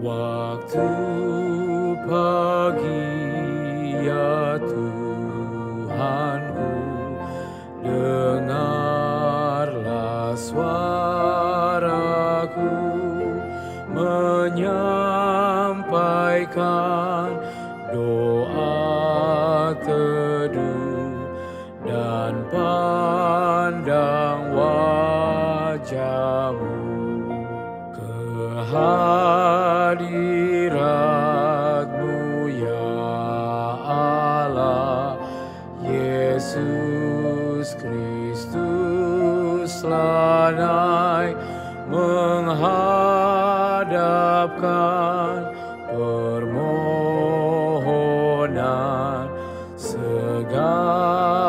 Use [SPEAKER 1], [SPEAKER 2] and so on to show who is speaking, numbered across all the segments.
[SPEAKER 1] Waktu pagi ya Tuhanku, dengarlah suaraku menyampaikan doa teduh dan pandang wajah-Mu. Kehadirat-Mu ya Allah, Yesus Kristus lanai menghadapkan permohonan segala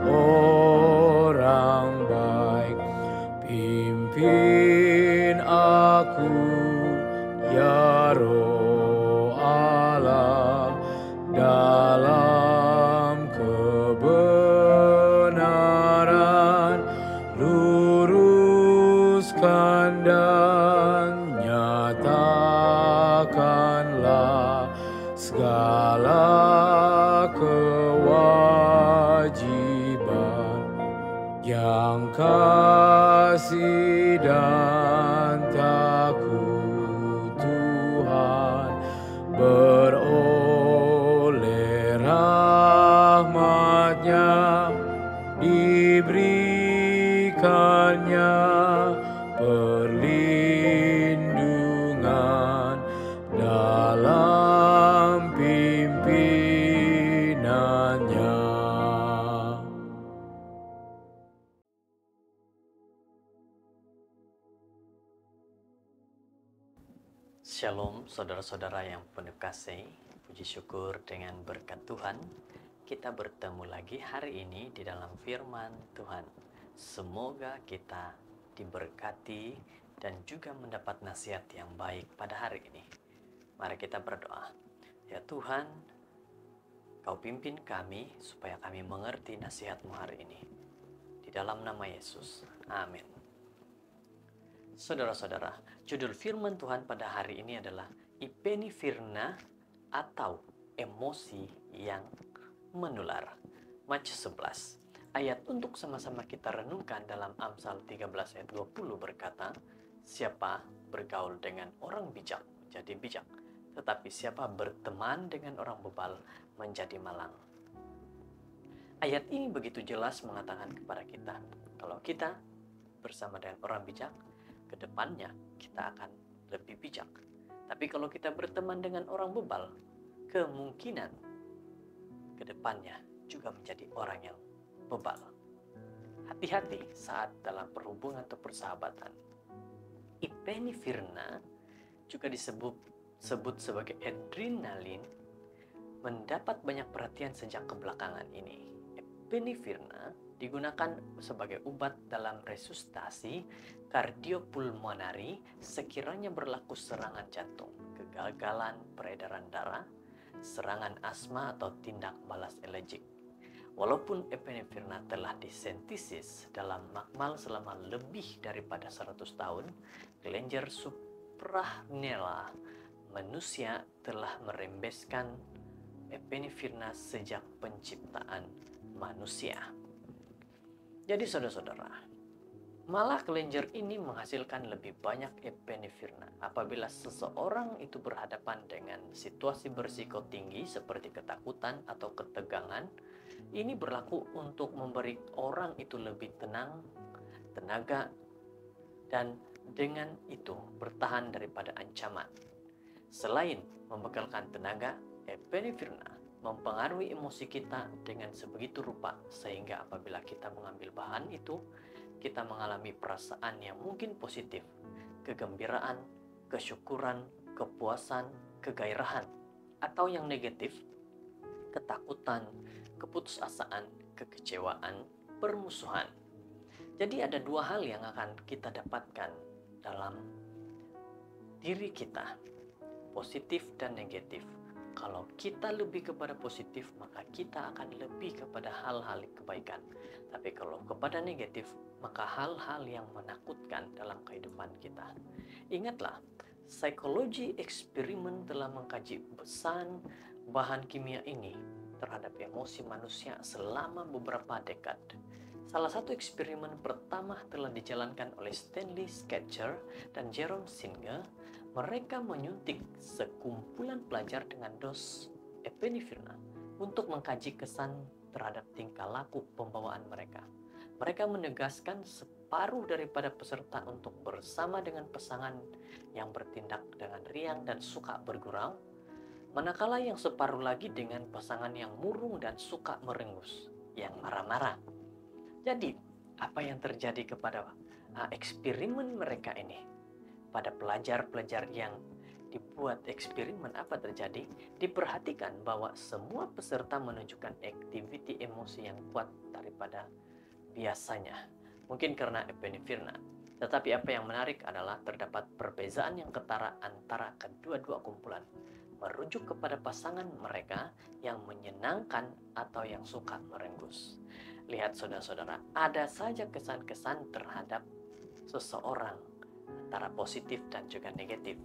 [SPEAKER 1] orang baik. Pimpin aku ya Roh Allah dalam kebenaran, luruskan dan nyatakanlah segala kewajiban yang kasih dan takut Tuhan, beroleh rahmat-Nya, diberikannya perlindungan dalam pimpinannya.
[SPEAKER 2] Shalom saudara-saudara yang penuh kasih, puji syukur dengan berkat Tuhan. Kita bertemu lagi hari ini di dalam firman Tuhan. Semoga kita diberkati dan juga mendapat nasihat yang baik pada hari ini. Mari kita berdoa. Ya Tuhan, Kau pimpin kami supaya kami mengerti nasihat-Mu hari ini. Di dalam nama Yesus, amin. Saudara-saudara, judul firman Tuhan pada hari ini adalah Epinefrina atau emosi yang menular. Matius 11 ayat untuk sama-sama kita renungkan dalam Amsal 13 ayat 20 berkata, siapa bergaul dengan orang bijak menjadi bijak, tetapi siapa berteman dengan orang bebal menjadi malang. Ayat ini begitu jelas mengatakan kepada kita, kalau kita bersama dengan orang bijak, kedepannya kita akan lebih bijak. Tapi kalau kita berteman dengan orang bebal, kemungkinan kedepannya juga menjadi orang yang bebal. Hati-hati saat dalam perhubungan atau persahabatan. Epinefrina juga disebut sebagai adrenalin, mendapat banyak perhatian sejak kebelakangan ini. Epinefrina digunakan sebagai obat dalam resusitasi kardiopulmonari sekiranya berlaku serangan jantung, kegagalan peredaran darah, serangan asma atau tindak balas alergik. Walaupun epinefrina telah disintesis dalam makmal selama lebih daripada 100 tahun, kelenjar supranella manusia telah merembeskan epinefrina sejak penciptaan manusia. Jadi saudara-saudara, malah kelenjar ini menghasilkan lebih banyak epinefrina apabila seseorang itu berhadapan dengan situasi berisiko tinggi seperti ketakutan atau ketegangan. Ini berlaku untuk memberi orang itu lebih tenang, tenaga, dan dengan itu bertahan daripada ancaman. Selain membekalkan tenaga, epinefrina mempengaruhi emosi kita dengan sebegitu rupa sehingga apabila kita mengambil bahan itu, kita mengalami perasaan yang mungkin positif, kegembiraan, kesyukuran, kepuasan, kegairahan, atau yang negatif, ketakutan, keputusasaan, kekecewaan, permusuhan. Jadi ada dua hal yang akan kita dapatkan dalam diri kita, positif dan negatif. Kalau kita lebih kepada positif, maka kita akan lebih kepada hal-hal kebaikan. Tapi kalau kepada negatif, maka hal-hal yang menakutkan dalam kehidupan kita. Ingatlah, Psikologi eksperimen telah mengkaji pesan bahan kimia ini terhadap emosi manusia selama beberapa dekade. Salah satu eksperimen pertama telah dijalankan oleh Stanley Schachter dan Jerome Singer. Mereka menyuntik sekumpulan pelajar dengan dos epinefrina untuk mengkaji kesan terhadap tingkah laku pembawaan mereka. Mereka menegaskan separuh daripada peserta untuk bersama dengan pasangan yang bertindak dengan riang dan suka bergurau, manakala yang separuh lagi dengan pasangan yang murung dan suka merengus, yang marah-marah. Jadi, apa yang terjadi kepada eksperimen mereka ini? Pada pelajar-pelajar yang dibuat eksperimen, apa terjadi? Diperhatikan bahwa semua peserta menunjukkan aktiviti emosi yang kuat daripada biasanya. Mungkin karena epinefrina. Tetapi apa yang menarik adalah terdapat perbezaan yang ketara antara kedua-dua kumpulan, merujuk kepada pasangan mereka yang menyenangkan atau yang suka merenggus. Lihat saudara-saudara, ada saja kesan-kesan terhadap seseorang antara positif dan juga negatif.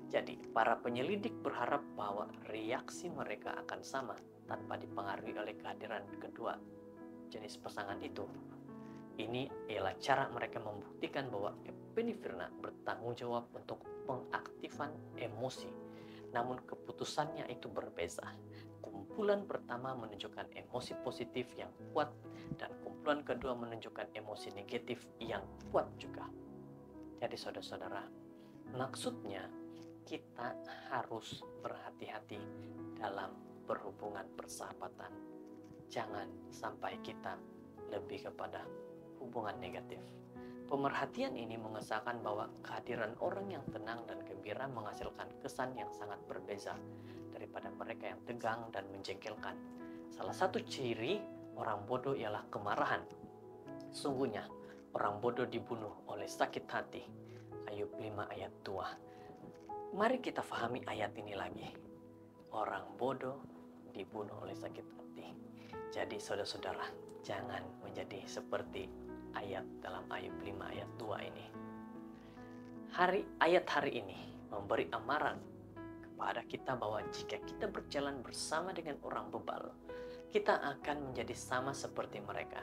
[SPEAKER 2] Jadi, para penyelidik berharap bahwa reaksi mereka akan sama tanpa dipengaruhi oleh kehadiran kedua jenis pasangan itu. Ini ialah cara mereka membuktikan bahwa epinefrina bertanggung jawab untuk pengaktifan emosi. Namun keputusannya itu berbeda. Kumpulan pertama menunjukkan emosi positif yang kuat dan kumpulan kedua menunjukkan emosi negatif yang kuat juga. Jadi saudara-saudara, maksudnya kita harus berhati-hati dalam berhubungan persahabatan. Jangan sampai kita lebih kepada hubungan negatif. Pemerhatian ini mengesahkan bahwa kehadiran orang yang tenang dan gembira menghasilkan kesan yang sangat berbeda daripada mereka yang tegang dan menjengkelkan. Salah satu ciri orang bodoh ialah kemarahan. Sungguhnya, orang bodoh dibunuh oleh sakit hati. Ayub 5 ayat 2. Mari kita fahami ayat ini lagi. Orang bodoh dibunuh oleh sakit hati. Jadi saudara-saudara, jangan menjadi seperti ayat dalam Ayub 5 ayat 2 ini. Ayat hari ini memberi amaran kepada kita bahwa jika kita berjalan bersama dengan orang bebal, kita akan menjadi sama seperti mereka.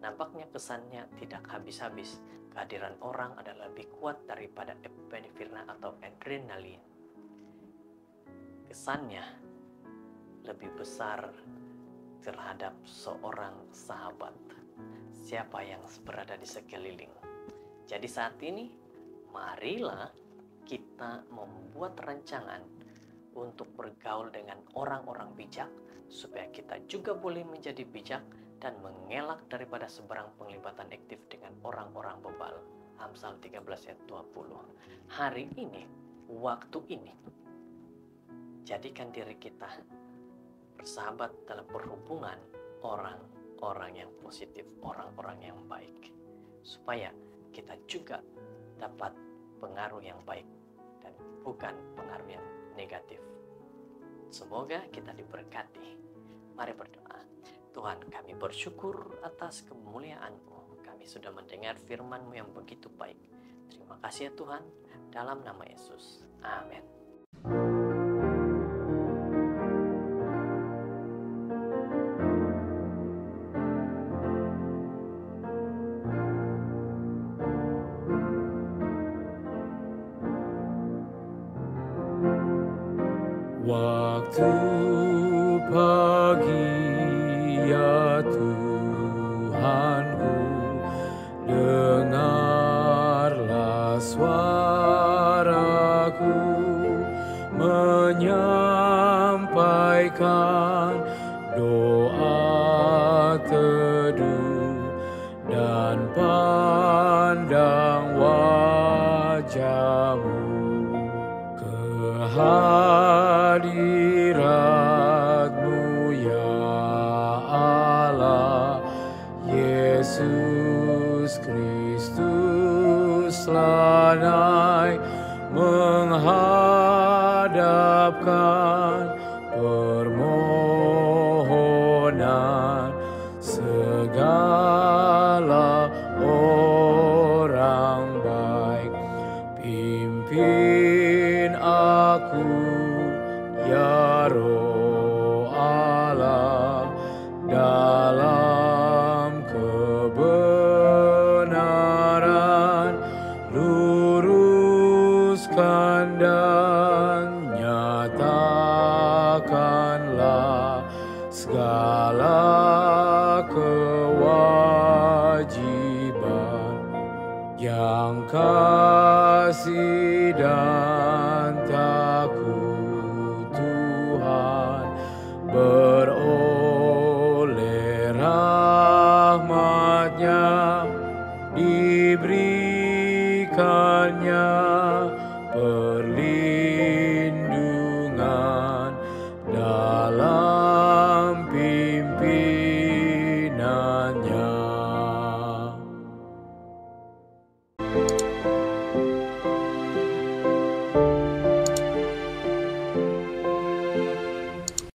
[SPEAKER 2] Nampaknya kesannya tidak habis-habis. Kehadiran orang adalah lebih kuat daripada epinefrina atau adrenalin. Kesannya lebih besar terhadap seorang sahabat, siapa yang berada di sekeliling. Jadi saat ini, marilah kita membuat rancangan untuk bergaul dengan orang-orang bijak, supaya kita juga boleh menjadi bijak dan mengelak daripada seberang penglibatan aktif dengan orang-orang bebal. Amsal 13 ayat 20. Hari ini, waktu ini, jadikan diri kita bersahabat dalam berhubungan orang-orang yang positif, orang-orang yang baik, supaya kita juga dapat pengaruh yang baik dan bukan pengaruh yang negatif. Semoga kita diberkati. Mari berdoa. Tuhan, kami bersyukur atas kemuliaan-Mu. Kami sudah mendengar firman-Mu yang begitu baik. Terima kasih ya Tuhan, dalam nama Yesus. Amin.
[SPEAKER 1] Waktu pagi ya Tuhanku, dengarlah suaraku menyampaikan doa teduh dan pandang wajah-Mu. Kehadirat-Mu ya Allah, Yesus Kristus lanai menghadapkan permohonan segala orang baik. Pimpin kewajiban yang kasih dan takut Tuhan, beroleh rahmat-Nya, diberikannya